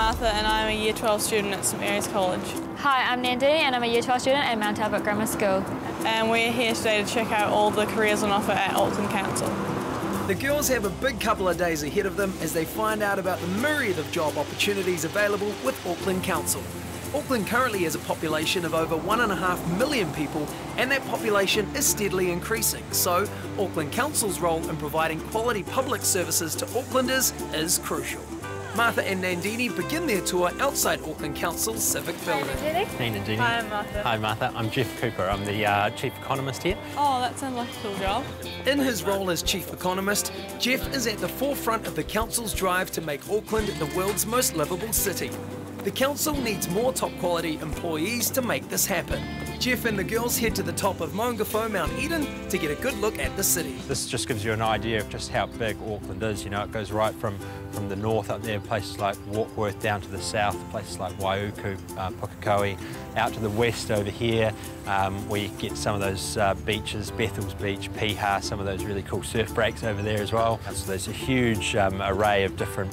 Martha and I'm a Year 12 student at St Mary's College. Hi, I'm Nandini and I'm a Year 12 student at Mount Albert Grammar School. And we're here today to check out all the careers on offer at Auckland Council. The girls have a big couple of days ahead of them as they find out about the myriad of job opportunities available with Auckland Council. Auckland currently has a population of over 1.5 million people, and that population is steadily increasing. So, Auckland Council's role in providing quality public services to Aucklanders is crucial. Martha and Nandini begin their tour outside Auckland Council's civic building. Hey, Nandini. Hi, I'm Martha. Hi, Martha. I'm Jeff Cooper. I'm the Chief Economist here. Oh, that sounds like a cool job. In his role as Chief Economist, Jeff is at the forefront of the Council's drive to make Auckland the world's most livable city. The Council needs more top-quality employees to make this happen. Jeff and the girls head to the top of Maungawhau, Mount Eden, to get a good look at the city. This just gives you an idea of just how big Auckland is. You know, it goes right from the north up there, places like Warkworth, down to the south, places like Waiuku, Pukekohe, out to the west over here, where you get some of those beaches, Bethel's Beach, Piha, some of those really cool surf breaks over there as well. So there's a huge array of different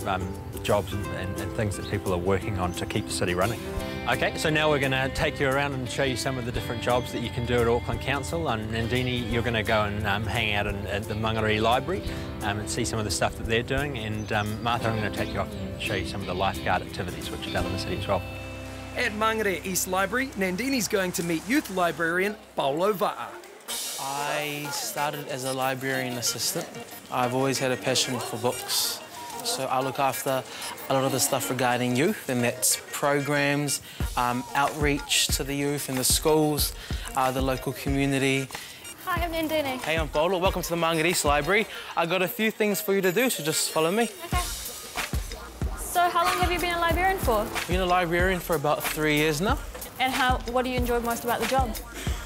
jobs and things that people are working on to keep the city running. Okay, so now we're going to take you around and show you some of the different jobs that you can do at Auckland Council. And Nandini, you're going to go and hang out at the Mangere Library and see some of the stuff that they're doing. And Martha, I'm going to take you off and show you some of the lifeguard activities which are done in the city as well. At Mangere East Library, Nandini's going to meet youth librarian Paulo Va'a. I started as a librarian assistant. I've always had a passion for books. So I look after a lot of the stuff regarding youth, and that's programs, outreach to the youth in the schools, the local community. Hi, I'm Nandini. Hey, I'm Paulo. Welcome to the Mangere East Library. I've got a few things for you to do, so just follow me. Okay. So how long have you been a librarian for? I've been a librarian for about 3 years now. And what do you enjoy most about the job?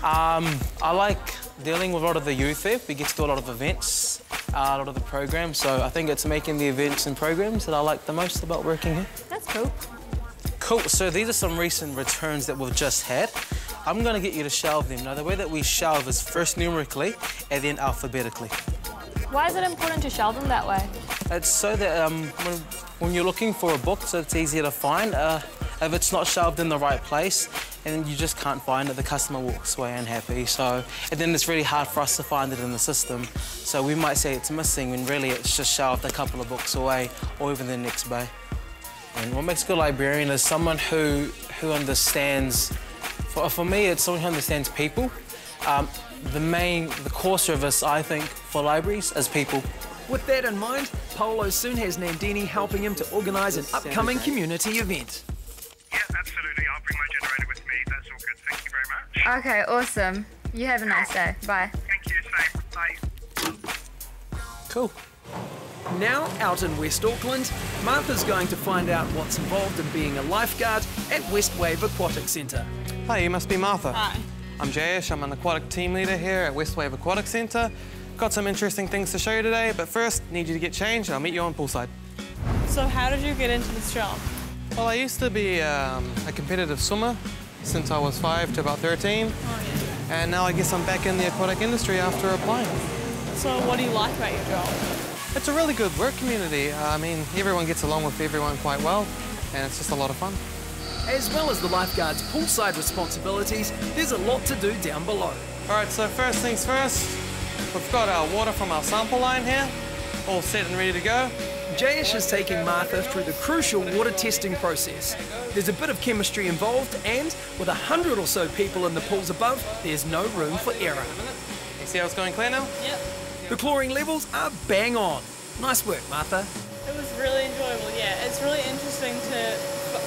I like dealing with a lot of the youth there. We get to do a lot of events, a lot of the programs, so I think it's making the events and programs that I like the most about working here. That's cool. Cool, so these are some recent returns that we've just had. I'm going to get you to shelve them. Now, the way that we shelve is first numerically and then alphabetically. Why is it important to shelve them that way? It's so that when you're looking for a book, so it's easier to find. If it's not shelved in the right place and you just can't find it, the customer walks away unhappy. So, and then it's really hard for us to find it in the system. So we might say it's missing when really it's just shelved a couple of books away or even the next bay. And what makes a good librarian is someone who understands, for me, it's someone who understands people. The core service, I think, for libraries is people. With that in mind, Paulo soon has Nandini helping him to organise an upcoming community event. Yeah, absolutely. I'll bring my generator with me. That's all good. Thank you very much. Okay, awesome. You have a nice day. Bye. Thank you. Same. Bye. Cool. Now, out in West Auckland, Martha's going to find out what's involved in being a lifeguard at West Wave Aquatic Centre. Hi, you must be Martha. Hi. I'm Jayesh. I'm an aquatic team leader here at West Wave Aquatic Centre. Got some interesting things to show you today, but first, need you to get changed and I'll meet you on poolside. So how did you get into this job? Well, I used to be a competitive swimmer since I was 5 to about 13. Oh, yeah. And now I guess I'm back in the aquatic industry after applying. So what do you like about your job? It's a really good work community. I mean, everyone gets along with everyone quite well, and it's just a lot of fun. As well as the lifeguard's poolside responsibilities, there's a lot to do down below. All right, so first things first, we've got our water from our sample line here, all set and ready to go. Jayesh is taking Martha through the crucial water testing process. There's a bit of chemistry involved, and with 100 or so people in the pools above, there's no room for error. You see how it's going clear now? Yep. The chlorine levels are bang on. Nice work, Martha. It was really enjoyable, yeah. It's really interesting to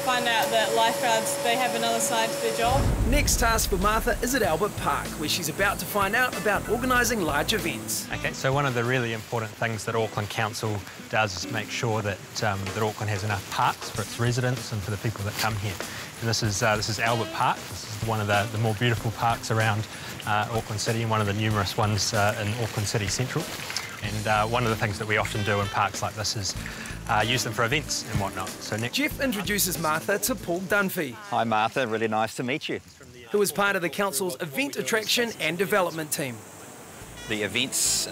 find out that lifeguards, they have another side to their job. Next task for Martha is at Albert Park, where she's about to find out about organising large events. Okay, so one of the really important things that Auckland Council does is make sure that Auckland has enough parks for its residents and for the people that come here. And this is Albert Park. This is one of the more beautiful parks around Auckland City and one of the numerous ones in Auckland City Central. And one of the things that we often do in parks like this is use them for events and whatnot. So Jeff introduces Martha to Paul Dunphy. Hi Martha, really nice to meet you. Who is part of the council's event attraction and development team. The events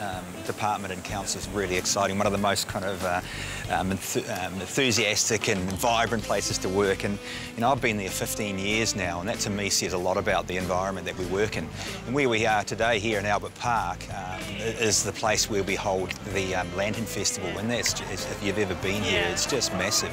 department in council is really exciting. One of the most kind of enthusiastic and vibrant places to work. And you know, I've been there 15 years now, and that to me says a lot about the environment that we work in. And where we are today here in Albert Park is the place where we hold the Lantern Festival. And that's just, if you've ever been here, it's just massive.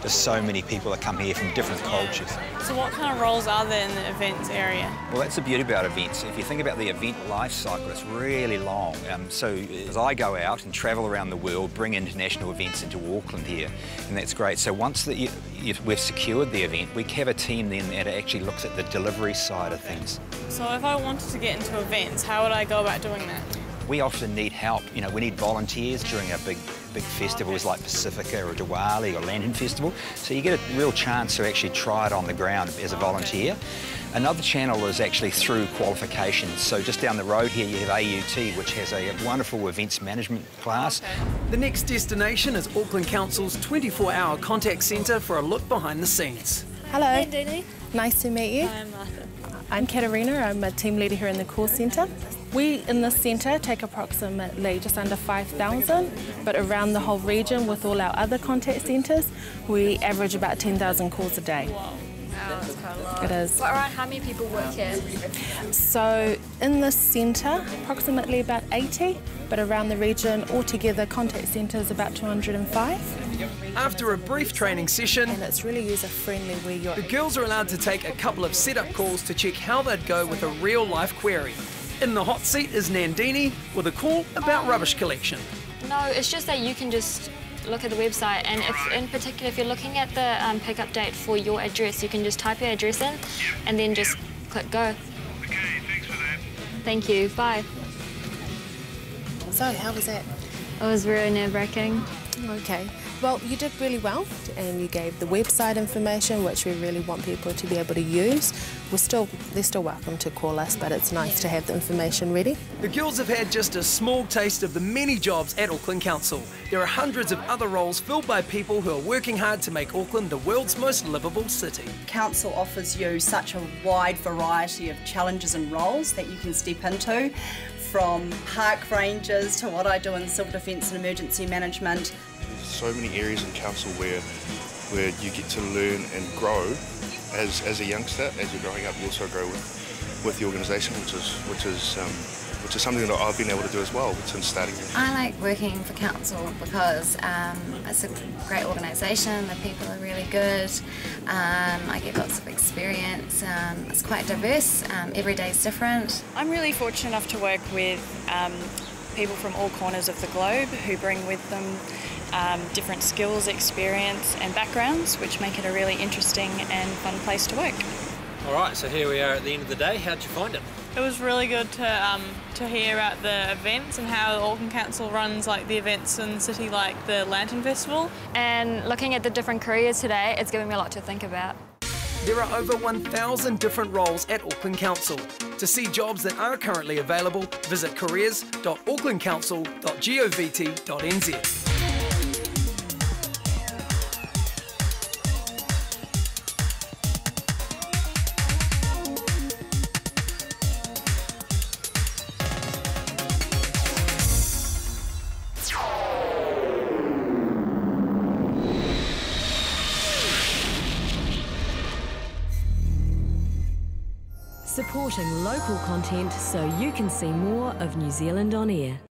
There's so many people that come here from different cultures. So what kind of roles are there in the events area? Well, that's the beauty about events. If you think about the event life cycle, it's really long. So as I go out and travel around the world, bring international events into Auckland here, and that's great. So once we've secured the event, we have a team then that actually looks at the delivery side of things. So if I wanted to get into events, how would I go about doing that? We often need help. You know, we need volunteers during our big festivals like Pacifica or Diwali or Lantern Festival. So you get a real chance to actually try it on the ground as a volunteer. Another channel is actually through qualifications. So just down the road here you have AUT, which has a wonderful events management class. The next destination is Auckland Council's 24-hour contact centre for a look behind the scenes. Hello. Hey, Dini. Nice to meet you. Hi, I'm Martha. I'm Katarina. I'm a team leader here in the call centre. We in this centre take approximately just under 5,000, but around the whole region with all our other contact centres, we average about 10,000 calls a day. Wow, that's quite a lot. It is. But around how many people work here? So in this centre, approximately about 80, but around the region, altogether contact centres about 205. After a brief training session, And it's really user-friendly where you're... the girls are allowed to take a couple of setup calls to check how they'd go with a real-life query. In the hot seat is Nandini with a call about rubbish collection. No, it's just that you can just look at the website, and if, in particular, if you're looking at the pickup date for your address, you can just type your address in and then just click go. Okay, thanks for that. Thank you, bye. So how was that? It was really nerve-wracking. Okay. Well, you did really well, and you gave the website information, which we really want people to be able to use. They're still welcome to call us, but it's nice to have the information ready. The girls have had just a small taste of the many jobs at Auckland Council. There are hundreds of other roles filled by people who are working hard to make Auckland the world's most livable city. Council offers you such a wide variety of challenges and roles that you can step into, from park rangers to what I do in civil defence and emergency management. There's so many areas in council where you get to learn and grow as a youngster. As you're growing up, you also grow with the organisation, which is something that I've been able to do as well since starting. I like working for council because it's a great organisation, the people are really good, I get lots of experience, it's quite diverse, every day is different. I'm really fortunate enough to work with people from all corners of the globe who bring with them different skills, experience and backgrounds, which make it a really interesting and fun place to work. All right, so here we are at the end of the day. How'd you find it? It was really good to hear about the events and how the Auckland Council runs like the events in the city, like the Lantern Festival. And looking at the different careers today, it's given me a lot to think about. There are over 1,000 different roles at Auckland Council. To see jobs that are currently available, visit careers.aucklandcouncil.govt.nz. Supporting local content so you can see more of New Zealand on air.